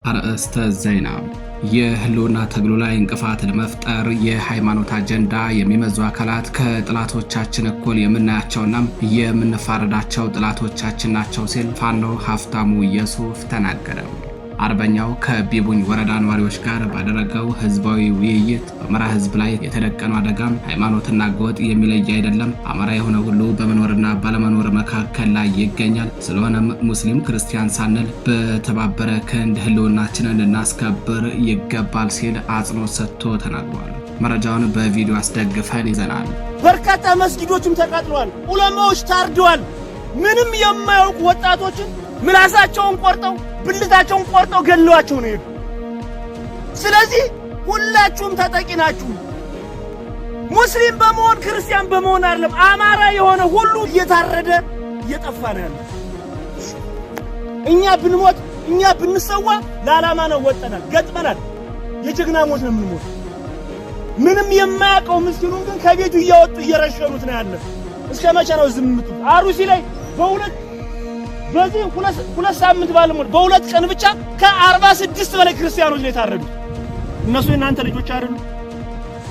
አርእስተ ዜና የህልውና ትግሉ ላይ እንቅፋት ለመፍጠር የሃይማኖት አጀንዳ የሚመዙ አካላት ከጥላቶቻችን እኩል የምናያቸውና የምንፋረዳቸው ጥላቶቻችን ናቸው ሲል ፋኖ ሀፍታሙ ኢየሱፍ ተናገረ። አርበኛው ከቢቡኝ ወረዳ ነዋሪዎች ጋር ባደረገው ህዝባዊ ውይይት በአማራ ህዝብ ላይ የተደቀነው አደጋም ሃይማኖትና ጎጥ የሚለይ አይደለም፣ አማራ የሆነ ሁሉ በመኖርና ባለመኖር መካከል ላይ ይገኛል። ስለሆነም ሙስሊም ክርስቲያን ሳንል በተባበረ ክንድ ህልውናችንን እናስከብር ይገባል ሲል አጽንኦት ሰጥቶ ተናግሯል። መረጃውን በቪዲዮ አስደግፈን ይዘናል። በርካታ መስጊዶችም ተቃጥለዋል፣ ዑለማዎች ታርደዋል። ምንም የማያውቁ ወጣቶችን ምላሳቸውን ቆርጠው ብልታቸውን ቆርጠው ገለዋቸው ነው። ስለዚህ ሁላችሁም ተጠቂ ናችሁ። ሙስሊም በመሆን ክርስቲያን በመሆን አይደለም፣ አማራ የሆነ ሁሉ እየታረደ እየጠፋ ነው ያለው። እኛ ብንሞት እኛ ብንሰዋ ለዓላማ ነው ወጠናል፣ ገጥመናል። የጀግና ሞት ነው የምንሞት። ምንም የማያውቀው ምስኪኑን ግን ከቤቱ እያወጡ እየረሸኑት ነው ያለው። እስከ መቼ ነው ዝም የምትሉት? አሩሲ ላይ በዚህ ሁለት ሳምንት ባለሞት በሁለት ቀን ብቻ ከ46 በላይ ክርስቲያኖች ላይ ታረዱ። እነሱ የናንተ ልጆች አይደሉ?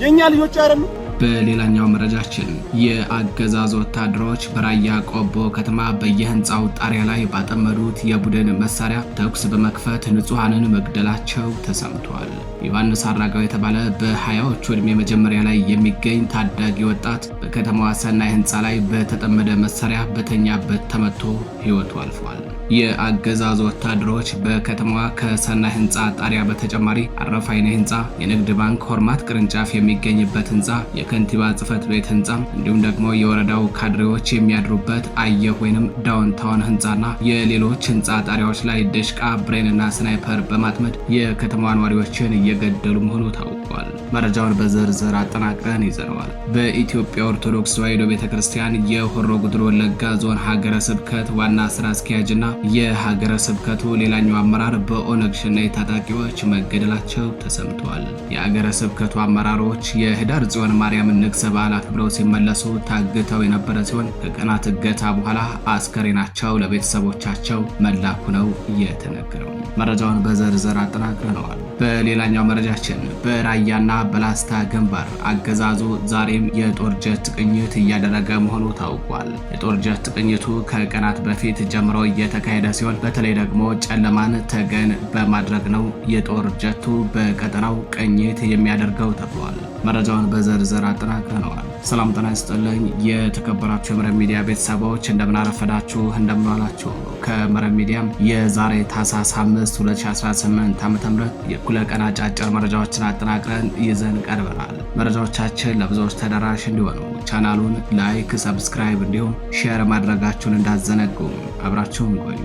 የኛ ልጆች አይደሉ? በሌላኛው መረጃችን የአገዛዝ ወታደሮች በራያ ቆቦ ከተማ በየህንጻው ጣሪያ ላይ ባጠመዱት የቡድን መሳሪያ ተኩስ በመክፈት ንጹሃንን መግደላቸው ተሰምቷል። ዮሐንስ አራጋው የተባለ በ20ዎቹ ዕድሜ መጀመሪያ ላይ የሚገኝ ታዳጊ ወጣት በከተማዋ ሰናይ ህንጻ ላይ በተጠመደ መሳሪያ በተኛበት ተመቶ ህይወቱ አልፏል። የአገዛዝ ወታደሮች በከተማዋ ከሰናይ ህንጻ ጣሪያ በተጨማሪ አረፋይነ ህንጻ፣ የንግድ ባንክ ሆርማት ቅርንጫፍ የሚገኝበት ህንጻ፣ የከንቲባ ጽህፈት ቤት ህንጻ እንዲሁም ደግሞ የወረዳው ካድሬዎች የሚያድሩበት አየህ ወይንም ዳውንታውን ህንጻና የሌሎች ህንጻ ጣሪያዎች ላይ ድሽቃ፣ ብሬንና ስናይፐር በማጥመድ የከተማዋ ነዋሪዎችን እየገደሉ መሆኑ ታውቋል። መረጃውን በዝርዝር አጠናቅረን ይዘነዋል። በኢትዮጵያ ኦርቶዶክስ ተዋሕዶ ቤተክርስቲያን የሆሮ ጉድሩ ወለጋ ዞን ሀገረ ስብከት ዋና ስራ አስኪያጅና የሀገረ ስብከቱ ሌላኛው አመራር በኦነግ ሸኔ ታጣቂዎች መገደላቸው ተሰምቷል። የሀገረ ስብከቱ አመራሮች የህዳር ጽዮን ማርያም ንግስ በዓል አክብረው ሲመለሱ ታግተው የነበረ ሲሆን ከቀናት እገታ በኋላ አስከሬናቸው ለቤተሰቦቻቸው መላኩ ነው የተነገረው። መረጃውን በዝርዝር አጠናቅረነዋል። በሌላኛው መረጃችን በራያና በላስታ ግንባር አገዛዙ ዛሬም የጦር ጀት ቅኝት እያደረገ መሆኑ ታውቋል። የጦር ጀት ቅኝቱ ከቀናት በፊት ጀምሮ እየተካሄደ ሲሆን በተለይ ደግሞ ጨለማን ተገን በማድረግ ነው የጦር ጀቱ በቀጠናው ቅኝት የሚያደርገው ተብሏል። መረጃውን በዝርዝር አጠናቅረነዋል። ሰላም ጤና ይስጥልኝ የተከበራችሁ የመረብ ሚዲያ ቤተሰቦች እንደምን አረፈዳችሁ፣ እንደምን ዋላችሁ። ከመረብ ሚዲያም የዛሬ ታህሳስ 5 2018 ዓ.ም የእኩለ ቀን አጫጭር መረጃዎችን አጠናቅረን ይዘን ቀርበናል። መረጃዎቻችን ለብዙዎች ተደራሽ እንዲሆኑ ቻናሉን ላይክ፣ ሰብስክራይብ እንዲሁም ሼር ማድረጋችሁን እንዳትዘነጉ። አብራችሁን ቆዩ።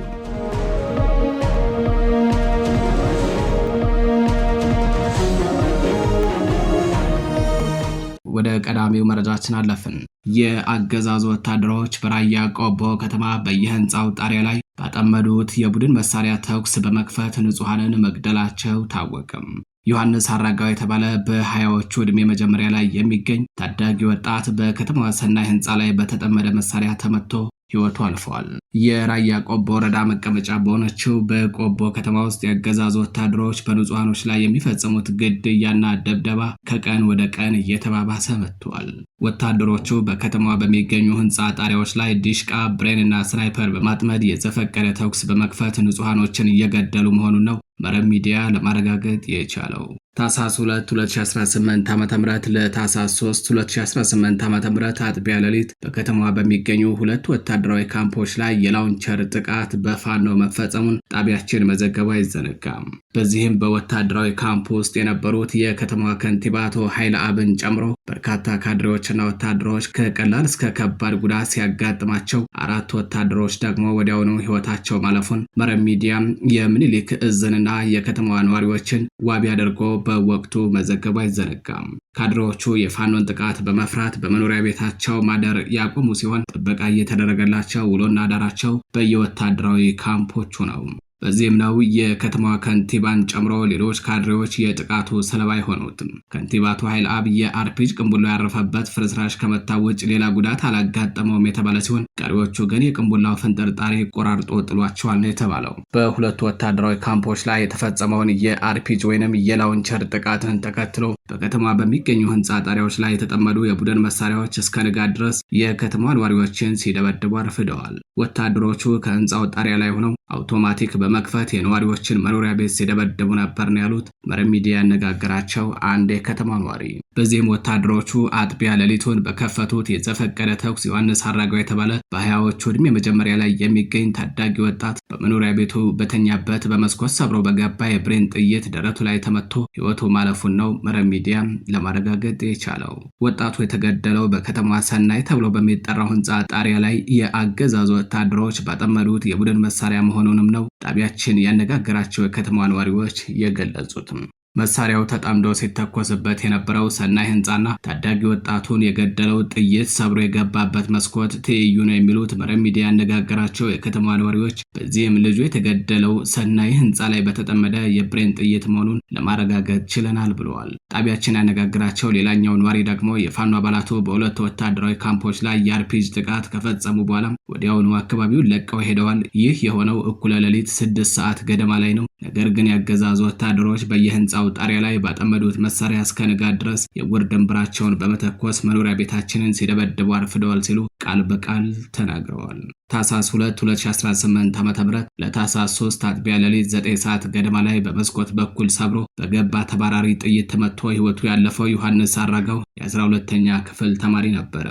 ወደ ቀዳሚው መረጃችን አለፍን። የአገዛዙ ወታደሮች በራያ ቆቦ ከተማ በየህንጻው ጣሪያ ላይ ባጠመዱት የቡድን መሳሪያ ተኩስ በመክፈት ንጹሃንን መግደላቸው ታወቀም። ዮሐንስ አራጋው የተባለ በ20ዎቹ ዕድሜ መጀመሪያ ላይ የሚገኝ ታዳጊ ወጣት በከተማዋ ሰናይ ህንጻ ላይ በተጠመደ መሳሪያ ተመቶ ህይወቱ አልፏል። የራያ ቆቦ ወረዳ መቀመጫ በሆነችው በቆቦ ከተማ ውስጥ የአገዛዙ ወታደሮች በንጹሃኖች ላይ የሚፈጽሙት ግድያና ደብደባ ከቀን ወደ ቀን እየተባባሰ መጥቷል። ወታደሮቹ በከተማዋ በሚገኙ ህንጻ ጣሪያዎች ላይ ዲሽቃ፣ ብሬንና ስናይፐር በማጥመድ የዘፈቀደ ተኩስ በመክፈት ንጹሃኖችን እየገደሉ መሆኑን ነው መረብ ሚዲያ ለማረጋገጥ የቻለው። ታህሳስ 2 2018 ዓ.ም ለታህሳስ 3 2018 ዓ.ም አጥቢያ ሌሊት በከተማዋ በሚገኙ ሁለት ወታደራዊ ካምፖች ላይ የላውንቸር ጥቃት በፋኖ መፈጸሙን ጣቢያችን መዘገቡ አይዘነጋም። በዚህም በወታደራዊ ካምፕ ውስጥ የነበሩት የከተማዋ ከንቲባ አቶ ኃይለ አብን ጨምሮ በርካታ ካድሬዎችና ወታደሮች ከቀላል እስከ ከባድ ጉዳት ሲያጋጥማቸው፣ አራት ወታደሮች ደግሞ ወዲያውኑ ህይወታቸው ማለፉን መረብ ሚዲያ የምኒልክ እዝንና የከተማዋ ነዋሪዎችን ዋቢ አድርጎ በወቅቱ መዘገቡ አይዘነጋም። ካድሬዎቹ የፋኖን ጥቃት በመፍራት በመኖሪያ ቤታቸው ማደር ያቆሙ ሲሆን ጥበቃ እየተደረገላቸው ውሎና አዳራቸው በየወታደራዊ ካምፖቹ ነው። በዚህም ነው የከተማዋ ከንቲባን ጨምሮ ሌሎች ካድሬዎች የጥቃቱ ሰለባ የሆኑት። ከንቲባ አቶ ኃይለ አብ የአርፒጂ ቅንቡላ ያረፈበት ፍርስራሽ ከመታው ውጭ ሌላ ጉዳት አላጋጠመውም የተባለ ሲሆን ቀሪዎቹ ግን የቅንቡላው ፍንጥርጣሪ ቆራርጦ ጥሏቸዋል ነው የተባለው። በሁለቱ ወታደራዊ ካምፖች ላይ የተፈጸመውን የአርፒጂ ወይንም የላውንቸር ጥቃትን ተከትሎ በከተማ በሚገኙ ህንፃ ጣሪያዎች ላይ የተጠመዱ የቡድን መሳሪያዎች እስከ ንጋት ድረስ የከተማ ነዋሪዎችን ሲደበድቡ አርፍደዋል። ወታደሮቹ ከህንፃው ጣሪያ ላይ ሆነው አውቶማቲክ በመክፈት የነዋሪዎችን መኖሪያ ቤት ሲደበድቡ ነበር ነው ያሉት መረብ ሚዲያ ያነጋገራቸው አንድ የከተማ ነዋሪ። በዚህም ወታደሮቹ አጥቢያ ሌሊቱን በከፈቱት የዘፈቀደ ተኩስ ዮሐንስ አራጋው የተባለ በ20ዎቹ ዕድሜ መጀመሪያ ላይ የሚገኝ ታዳጊ ወጣት በመኖሪያ ቤቱ በተኛበት በመስኮት ሰብሮ በገባ የብሬን ጥይት ደረቱ ላይ ተመቶ ህይወቱ ማለፉን ነው መረብ ሚዲያ ለማረጋገጥ የቻለው። ወጣቱ የተገደለው በከተማዋ ሰናይ ተብሎ በሚጠራው ህንፃ ጣሪያ ላይ የአገዛዙ ወታደሮች ባጠመዱት የቡድን መሳሪያ መሆኑንም ነው ጣቢያችን ያነጋገራቸው የከተማ ነዋሪዎች የገለጹት። መሳሪያው ተጣምዶ ሲተኮስበት የነበረው ሰናይ ህንፃና ታዳጊ ወጣቱን የገደለው ጥይት ሰብሮ የገባበት መስኮት ትይዩ ነው የሚሉት መረብ ሚዲያ ያነጋገራቸው የከተማ ነዋሪዎች በዚህም ልጁ የተገደለው ሰናይ ህንፃ ላይ በተጠመደ የብሬን ጥይት መሆኑን ለማረጋገጥ ችለናል ብለዋል። ጣቢያችን ያነጋገራቸው ሌላኛው ነዋሪ ደግሞ የፋኖ አባላቱ በሁለት ወታደራዊ ካምፖች ላይ የአርፒጂ ጥቃት ከፈጸሙ በኋላ ወዲያውኑ አካባቢውን ለቀው ሄደዋል። ይህ የሆነው እኩለ ሌሊት 6 ሰዓት ገደማ ላይ ነው። ነገር ግን ያገዛዙ ወታደሮች በየህንፃው ጣሪያ ላይ ባጠመዱት መሳሪያ እስከ ንጋት ድረስ የውር ድንብራቸውን በመተኮስ መኖሪያ ቤታችንን ሲደበድቡ አርፍደዋል ሲሉ ቃል በቃል ተናግረዋል። ታህሳስ 2 2018 ዓ.ም ለታህሳስ 3 አጥቢያ ሌሊት 9 ሰዓት ገደማ ላይ በመስኮት በኩል ሰብሮ በገባ ተባራሪ ጥይት ተመቶ ህይወቱ ያለፈው ዮሐንስ አራጋው የ12ኛ ክፍል ተማሪ ነበር።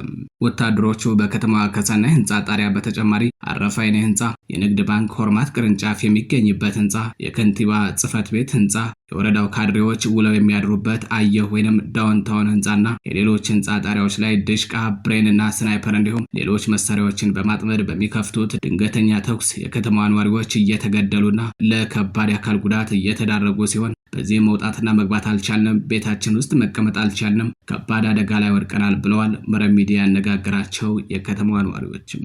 ወታደሮቹ በከተማዋ ከሰናይ ህንፃ ጣሪያ በተጨማሪ አረፋይኔ ህንፃ፣ የንግድ ባንክ ሆርማት ቅርንጫፍ የሚገኝበት ህንፃ፣ የከንቲባ ጽህፈት ቤት ህንፃ፣ የወረዳው ካድሬዎች ውለው የሚያድሩበት አየሁ ወይንም ዳውንታውን ህንፃና የሌሎች ህንፃ ጣሪያዎች ላይ ድሽቃ፣ ብሬንና ስናይፐር እንዲሁም ሌሎች መሳሪያዎችን በማጥመድ በሚከፍቱት ድንገተኛ ተኩስ የከተማ ነዋሪዎች እየተገደሉና ለከባድ አካል ጉዳት እየተዳረጉ ሲሆን በዚህ መውጣትና መግባት አልቻልንም፣ ቤታችን ውስጥ መቀመጥ አልቻልንም፣ ከባድ አደጋ ላይ ወድቀናል ብለዋል መረብ ሚዲያ ያነጋገራቸው የከተማ ነዋሪዎችም።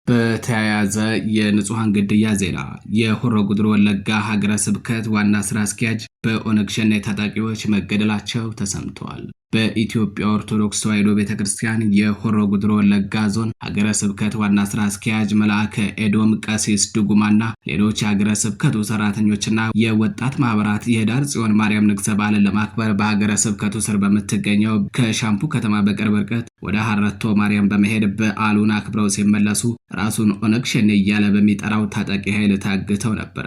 በተያያዘ የንጹሃን ግድያ ዜና የሆሮ ጉድሩ ወለጋ ሀገረ ስብከት ዋና ስራ አስኪያጅ በኦነግ ሸኔ ታጣቂዎች መገደላቸው ተሰምቷል። በኢትዮጵያ ኦርቶዶክስ ተዋሕዶ ቤተክርስቲያን የሆሮ ጉድሩ ወለጋ ዞን ሀገረ ስብከት ዋና ስራ አስኪያጅ መልአከ ኤዶም ቀሲስ ድጉማና ሌሎች የሀገረ ስብከቱ ሰራተኞችና የወጣት ማህበራት የህዳር ጽዮን ማርያም ንግሰ በዓልን ለማክበር በሀገረ ስብከቱ ስር በምትገኘው ከሻምፑ ከተማ በቅርብ ርቀት ወደ ሀረቶ ማርያም በመሄድ በዓሉን አክብረው ሲመለሱ ራሱን ኦነግ ሸኔ እያለ በሚጠራው ታጣቂ ኃይል ታግተው ነበር።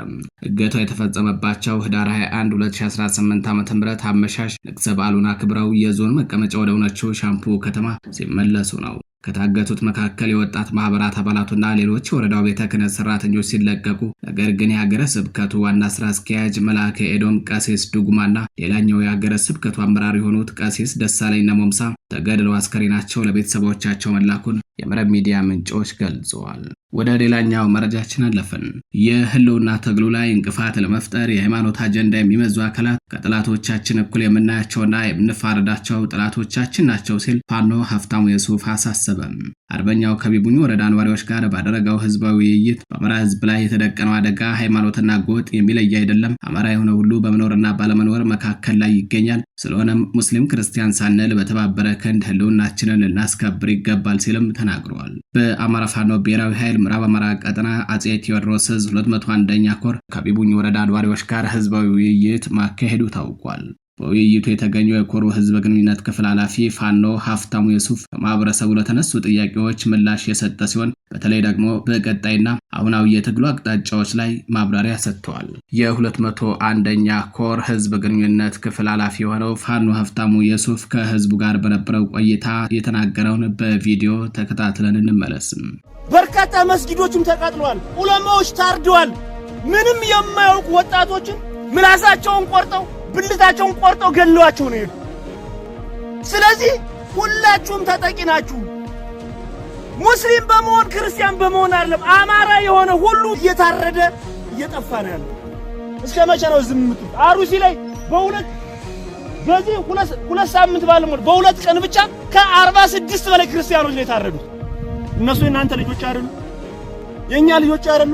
እገታው የተፈጸመባቸው ህዳር 21 2018 ዓ.ም አመሻሽ ንግሰ በዓሉን አክብረው የዞን መቀመጫ ወደ ሆነችው ሻምፑ ከተማ ሲመለሱ ነው። ከታገቱት መካከል የወጣት ማህበራት አባላቱና ሌሎች የወረዳው ቤተ ክህነት ሰራተኞች ሲለቀቁ፣ ነገር ግን የሀገረ ስብከቱ ዋና ስራ አስኪያጅ መልአከ ኤዶም ቀሲስ ድጉማና ሌላኛው የሀገረ ስብከቱ አመራር የሆኑት ቀሲስ ደሳለኝ ነሞምሳ ተገድለው አስከሬናቸው ለቤተሰቦቻቸው መላኩን የመረብ ሚዲያ ምንጮች ገልጸዋል። ወደ ሌላኛው መረጃችን አለፈን። የህልውና ትግሉ ላይ እንቅፋት ለመፍጠር የሃይማኖት አጀንዳ የሚመዙ አካላት ከጥላቶቻችን እኩል የምናያቸውና የምንፋረዳቸው ጥላቶቻችን ናቸው ሲል ፋኖ ሀፍታሙ የሱፍ አሳሰበም። አርበኛው ከቢቡኝ ወረዳ ነዋሪዎች ጋር ባደረገው ህዝባዊ ውይይት በአማራ ህዝብ ላይ የተደቀነው አደጋ ሃይማኖትና ጎጥ የሚለይ አይደለም፣ አማራ የሆነ ሁሉ በመኖርና ባለመኖር መካከል ላይ ይገኛል። ስለሆነም ሙስሊም ክርስቲያን ሳንል በተባበረ ክንድ ህልውናችንን ልናስከብር ይገባል ሲልም ተናግረዋል። በአማራ ፋኖ ብሔራዊ ኃይል ምዕራብ አማራ ቀጠና አጼ ቴዎድሮስ 201ኛ ኮር ከቢቡኝ ወረዳ ነዋሪዎች ጋር ህዝባዊ ውይይት ማካሄዱ ታውቋል። በውይይቱ የተገኘው የኮሩ ህዝብ ግንኙነት ክፍል ኃላፊ ፋኖ ሀፍታሙ የሱፍ ከማህበረሰቡ ለተነሱ ጥያቄዎች ምላሽ የሰጠ ሲሆን በተለይ ደግሞ በቀጣይና አሁናዊ የትግሉ አቅጣጫዎች ላይ ማብራሪያ ሰጥተዋል። የ201ኛ ኮር ህዝብ ግንኙነት ክፍል ኃላፊ የሆነው ፋኖ ሀፍታሙ የሱፍ ከህዝቡ ጋር በነበረው ቆይታ የተናገረውን በቪዲዮ ተከታትለን እንመለስም። በርካታ መስጊዶችም ተቃጥለዋል፣ ዑለማዎች ታርደዋል። ምንም የማያውቁ ወጣቶችን ምላሳቸውን ቆርጠው ብልታቸውን ቆርጠው ገለዋቸው ነው። ስለዚህ ሁላችሁም ተጠቂ ናችሁ። ሙስሊም በመሆን ክርስቲያን በመሆን አይደለም፣ አማራ የሆነ ሁሉ እየታረደ እየጠፋ ነው ያለው። እስከ መቼ ነው ዝም የምትሉት? አሩሲ ላይ በዚህ ሁለት ሳምንት ባለሞት በሁለት ቀን ብቻ ከ46 በላይ ክርስቲያኖች ነው የታረዱት። እነሱ የናንተ ልጆች አይደሉ? የኛ ልጆች አይደሉ?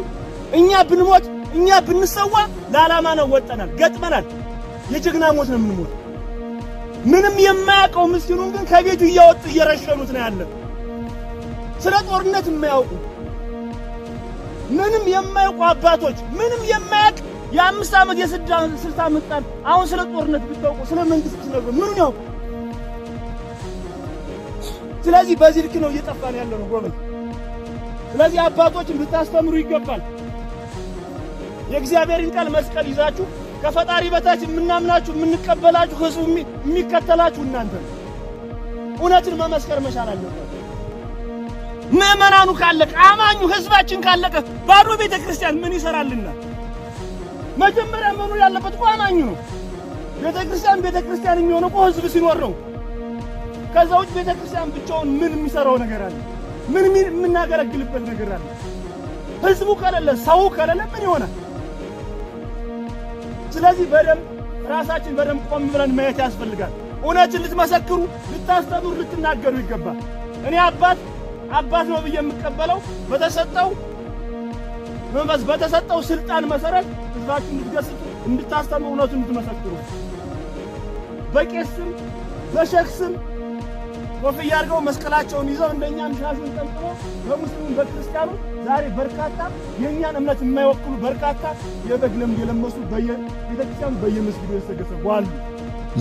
እኛ ብንሞት እኛ ብንሰዋ ለዓላማ ነው ወጠናል፣ ገጥመናል። የጀግና ሞት ነው የምንሞት። ምንም የማያውቀው ምስኪኑን ግን ከቤቱ እያወጡ እየረሸኑት ነው ያለው። ስለ ጦርነት የማያውቁ ምንም የማያውቁ አባቶች፣ ምንም የማያውቅ የ5 ዓመት የ6 ዓመት ጣል አሁን ስለ ጦርነት ብታውቁ ስለ መንግስት ሲነግሩ ምኑን ያውቁ? ስለዚህ በዚህ ልክ ነው እየጠፋን ያለው ነው ጎበዝ። ስለዚህ አባቶችን ብታስተምሩ ይገባል። የእግዚአብሔርን ቃል መስቀል ይዛችሁ ከፈጣሪ በታች የምናምናችሁ የምንቀበላችሁ ህዝቡ የሚከተላችሁ እናንተ ነው። እውነትን መመስከር መቻል አለበት። ምዕመናኑ ካለቀ፣ አማኙ ህዝባችን ካለቀ ባዶ ቤተክርስቲያን ምን ይሰራልና? መጀመሪያ መኖር ያለበት እኮ አማኙ ነው። ቤተክርስቲያን የሚሆነው እኮ ህዝብ ሲኖር ነው። ከዛ ውጭ ቤተክርስቲያን ብቻውን ምን የሚሰራው ነገር አለ? ምን የምናገለግልበት ነገር አለ? ህዝቡ ከሌለ፣ ሰው ከሌለ ምን ይሆናል? ስለዚህ ራሳችን በደንብ ቆም ብለን ማየት ያስፈልጋል። እውነትን ልትመሰክሩ፣ ልታስተምሩ፣ ልትናገሩ ይገባል። እኔ አባት ነው ብዬ የምቀበለው በተሰጠው ስልጣን መሰረት ህዝባችሁን እንድትገስጹ፣ እንድታስተምሩ፣ እውነቱን እንድትመሰክሩ በቄስም በሸክስም ኮፍያ አድርገው መስቀላቸውን ይዘው እንደኛም ሻሹን ጠምጥመው በሙስሊሙ በክርስቲያኑ ዛሬ በርካታ የኛን እምነት የማይወክሉ በርካታ የበግ ለምድ የለመሱ በየቤተክርስቲያኑ በየመስጊዱ የተሰገሰጉ አሉ።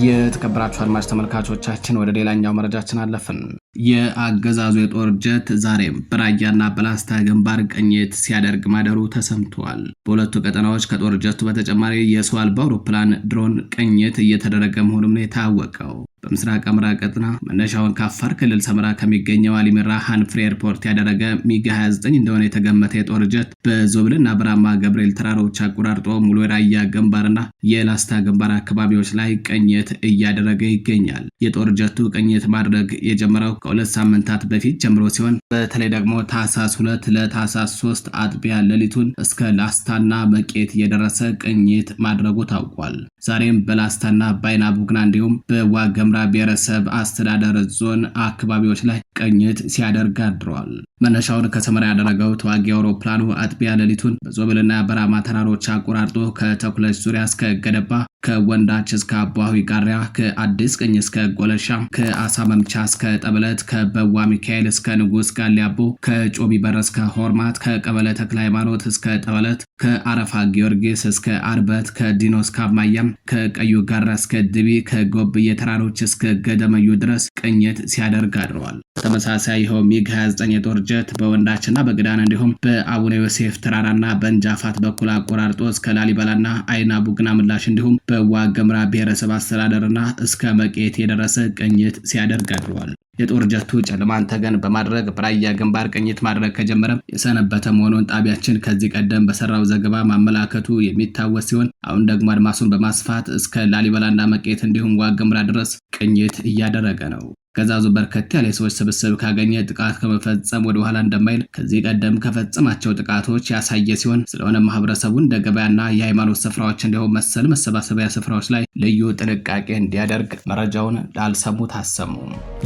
የተከበራችሁ አድማጭ ተመልካቾቻችን ወደ ሌላኛው መረጃችን አለፍን። የአገዛዙ የጦር ጀት ዛሬም በራያና በላስታ ግንባር ቅኝት ሲያደርግ ማደሩ ተሰምቷል። በሁለቱ ቀጠናዎች ከጦር ጀቱ በተጨማሪ የሰው አልባ አውሮፕላን ድሮን ቅኝት እየተደረገ መሆኑም ነው የታወቀው። በምስራቅ አማራ ቀጠና መነሻውን ከአፋር ክልል ሰመራ ከሚገኘው አሊሚራ ሃንፍሬ ኤርፖርት ያደረገ ሚግ 29 እንደሆነ የተገመተ የጦር ጀት በዞብልና በራማ ገብርኤል ተራሮች አቆራርጦ ሙሉ የራያ ግንባርና የላስታ ግንባር አካባቢዎች ላይ ቅኝት እያደረገ ይገኛል። የጦር ጀቱ ቅኝት ማድረግ የጀመረው ከ2 ሳምንታት በፊት ጀምሮ ሲሆን በተለይ ደግሞ ታህሳስ 2 ለታህሳስ 3 አጥቢያ ሌሊቱን እስከ ላስታና መቄት የደረሰ ቅኝት ማድረጉ ታውቋል። ዛሬም በላስታና ባይና ቡግና እንዲሁም በዋገምራ ብሔረሰብ አስተዳደር ዞን አካባቢዎች ላይ ቅኝት ሲያደርግ አድሯል። መነሻውን ከሰመራ ያደረገው ተዋጊ አውሮፕላኑ አጥቢያ ሌሊቱን በዞብልና በራማ ተራሮች አቆራርጦ ከተኩለሽ ዙሪያ እስከ ገደባ፣ ከወንዳች እስከ አባዊ ጋሪያ፣ ከአዲስ ቅኝ እስከ ጎለሻ፣ ከአሳ መምቻ እስከ ጠበለት፣ ከበዋ ሚካኤል እስከ ንጉስ ጋሊያቦ፣ ከጮቢ በር እስከ ሆርማት፣ ከቀበለ ተክለ ሃይማኖት እስከ ጠበለት፣ ከአረፋ ጊዮርጊስ እስከ አርበት፣ ከዲኖስ ካማያም፣ ከቀዩ ጋራ እስከ ድቢ፣ ከጎብዬ ተራሮች እስከ ገደመዩ ድረስ ቅኝት ሲያደርግ አድረዋል። ተመሳሳይ ይኸው ሚግ 29 የጦር ጀት በወንዳችና በግዳን እንዲሁም በአቡነ ዮሴፍ ተራራና በእንጃፋት በኩል አቆራርጦ እስከ ላሊበላና አይና ቡግና ምላሽ እንዲሁም በዋገምራ ብሔረሰብ አስተዳደርና እስከ መቄት የደረሰ ቅኝት ሲያደርግ አድሯል። የጦር ጀቱ ጨለማን ተገን በማድረግ በራያ ግንባር ቅኝት ማድረግ ከጀመረ የሰነበተ መሆኑን ጣቢያችን ከዚህ ቀደም በሰራው ዘገባ ማመላከቱ የሚታወስ ሲሆን አሁን ደግሞ አድማሱን በማስፋት እስከ ላሊበላና መቄት እንዲሁም ዋገምራ ድረስ ቅኝት እያደረገ ነው። አገዛዙ በርከት ያለ ሰዎች ስብስብ ካገኘ ጥቃት ከመፈጸም ወደ ኋላ እንደማይል ከዚህ ቀደም ከፈጸማቸው ጥቃቶች ያሳየ ሲሆን ስለሆነ ማህበረሰቡ እንደ ገበያና የሃይማኖት ስፍራዎች እንዲሁም መሰል መሰባሰቢያ ስፍራዎች ላይ ልዩ ጥንቃቄ እንዲያደርግ መረጃውን ላልሰሙት አሰሙ።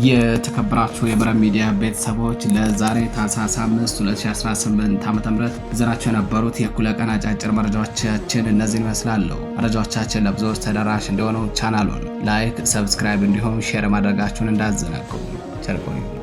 የተከበራችሁ የመረብ ሚዲያ ቤተሰቦች ለዛሬ ታህሳስ 5 2018 ዓ.ም ይዘናቸው የነበሩት የእኩለ ቀን አጫጭር መረጃዎቻችን እነዚህን ይመስላሉ። መረጃዎቻችን ለብዙዎች ተደራሽ እንዲሆኑ ቻናሉን ላይክ፣ ሰብስክራይብ እንዲሁም ሼር ማድረጋችሁን እንዳዘነጉ ቸር ቆዩ።